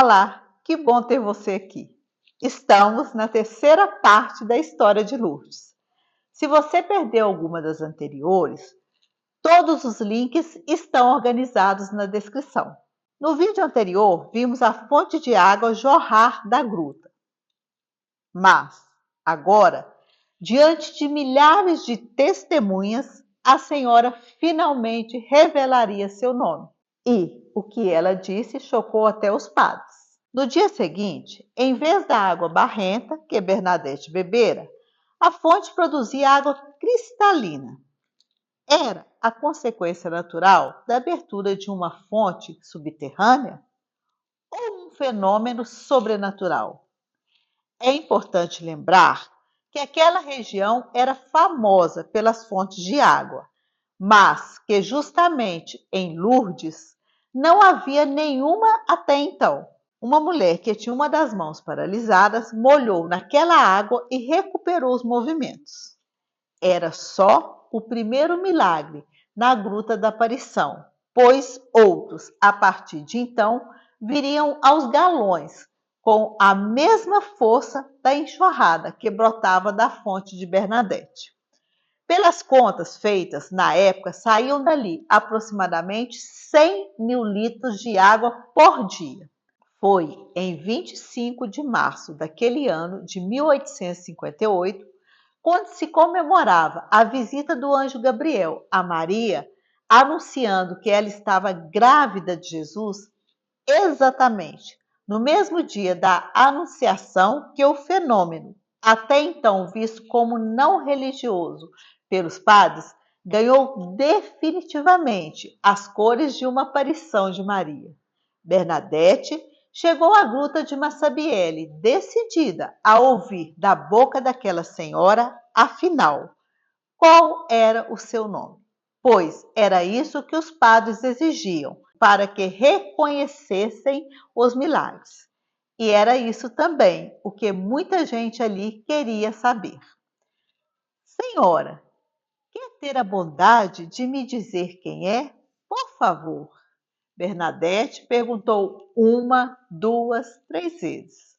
Olá, que bom ter você aqui. Estamos na terceira parte da história de Lourdes. Se você perdeu alguma das anteriores, todos os links estão organizados na descrição. No vídeo anterior, vimos a fonte de água jorrar da gruta. Mas, agora, diante de milhares de testemunhas, a senhora finalmente revelaria seu nome. E o que ela disse chocou até os padres. No dia seguinte, em vez da água barrenta que Bernadette bebera, a fonte produzia água cristalina. Era a consequência natural da abertura de uma fonte subterrânea ou um fenômeno sobrenatural? É importante lembrar que aquela região era famosa pelas fontes de água, mas que justamente em Lourdes não havia nenhuma até então. Uma mulher que tinha uma das mãos paralisadas molhou naquela água e recuperou os movimentos. Era só o primeiro milagre na Gruta da Aparição, pois outros, a partir de então, viriam aos galões, com a mesma força da enxurrada que brotava da fonte de Bernadette. Pelas contas feitas na época, saíam dali aproximadamente 100 mil litros de água por dia. Foi em 25 de março daquele ano de 1858, quando se comemorava a visita do anjo Gabriel a Maria, anunciando que ela estava grávida de Jesus, exatamente no mesmo dia da anunciação, que o fenômeno, até então visto como não religioso pelos padres, ganhou definitivamente as cores de uma aparição de Maria. Bernadette chegou à gruta de Massabielle, decidida a ouvir da boca daquela senhora, afinal, qual era o seu nome. Pois era isso que os padres exigiam, para que reconhecessem os milagres. E era isso também o que muita gente ali queria saber. Senhora, quer ter a bondade de me dizer quem é? Por favor. Bernadette perguntou uma, duas, três vezes,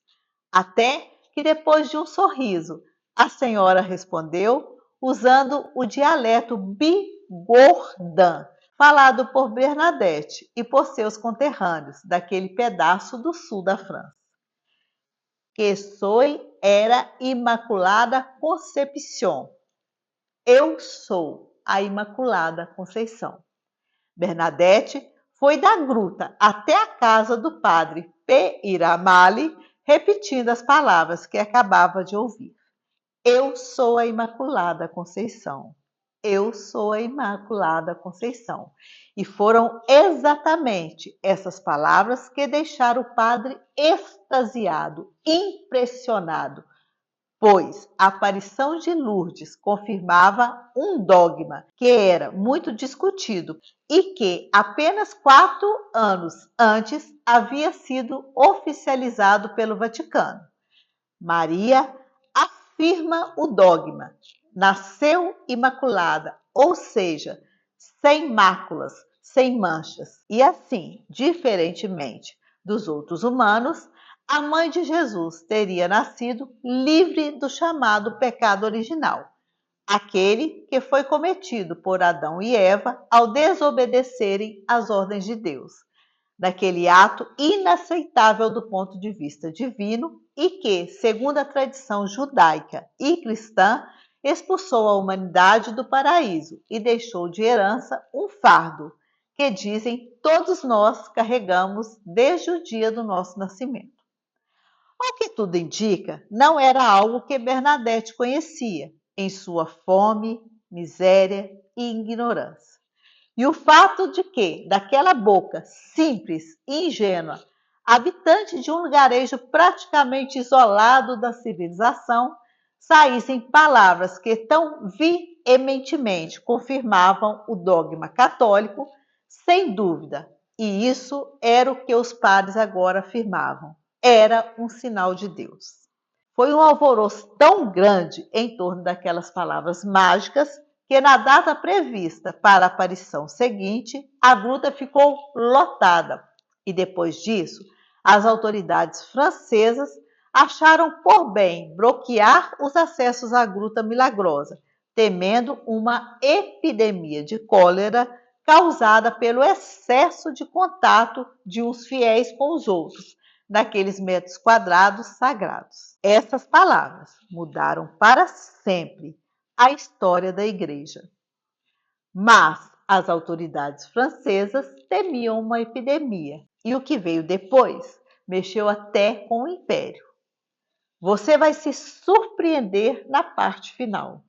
até que depois de um sorriso, a senhora respondeu usando o dialeto bigordan, falado por Bernadette e por seus conterrâneos daquele pedaço do sul da França. Que soy era Imaculada Concepción. Eu sou a Imaculada Conceição. Bernadette foi da gruta até a casa do padre P. Iramali, repetindo as palavras que acabava de ouvir. Eu sou a Imaculada Conceição. Eu sou a Imaculada Conceição. E foram exatamente essas palavras que deixaram o padre extasiado, impressionado, pois a aparição de Lourdes confirmava um dogma que era muito discutido e que apenas 4 anos antes havia sido oficializado pelo Vaticano. Maria afirma o dogma, nasceu imaculada, ou seja, sem máculas, sem manchas. E assim, diferentemente dos outros humanos, a mãe de Jesus teria nascido livre do chamado pecado original, aquele que foi cometido por Adão e Eva ao desobedecerem às ordens de Deus, daquele ato inaceitável do ponto de vista divino e que, segundo a tradição judaica e cristã, expulsou a humanidade do paraíso e deixou de herança um fardo que, dizem, todos nós carregamos desde o dia do nosso nascimento. Ao que tudo indica, não era algo que Bernadette conhecia em sua fome, miséria e ignorância. E o fato de que, daquela boca simples e ingênua, habitante de um lugarejo praticamente isolado da civilização, saíssem palavras que tão veementemente confirmavam o dogma católico, sem dúvida, e isso era o que os padres agora afirmavam, era um sinal de Deus. Foi um alvoroço tão grande em torno daquelas palavras mágicas que na data prevista para a aparição seguinte, a gruta ficou lotada e depois disso, As autoridades francesas acharam por bem bloquear os acessos à Gruta Milagrosa, temendo uma epidemia de cólera causada pelo excesso de contato de uns fiéis com os outros, naqueles metros quadrados sagrados. Essas palavras mudaram para sempre a história da igreja. Mas as autoridades francesas temiam uma epidemia, e o que veio depois mexeu até com o império. Você vai se surpreender na parte final.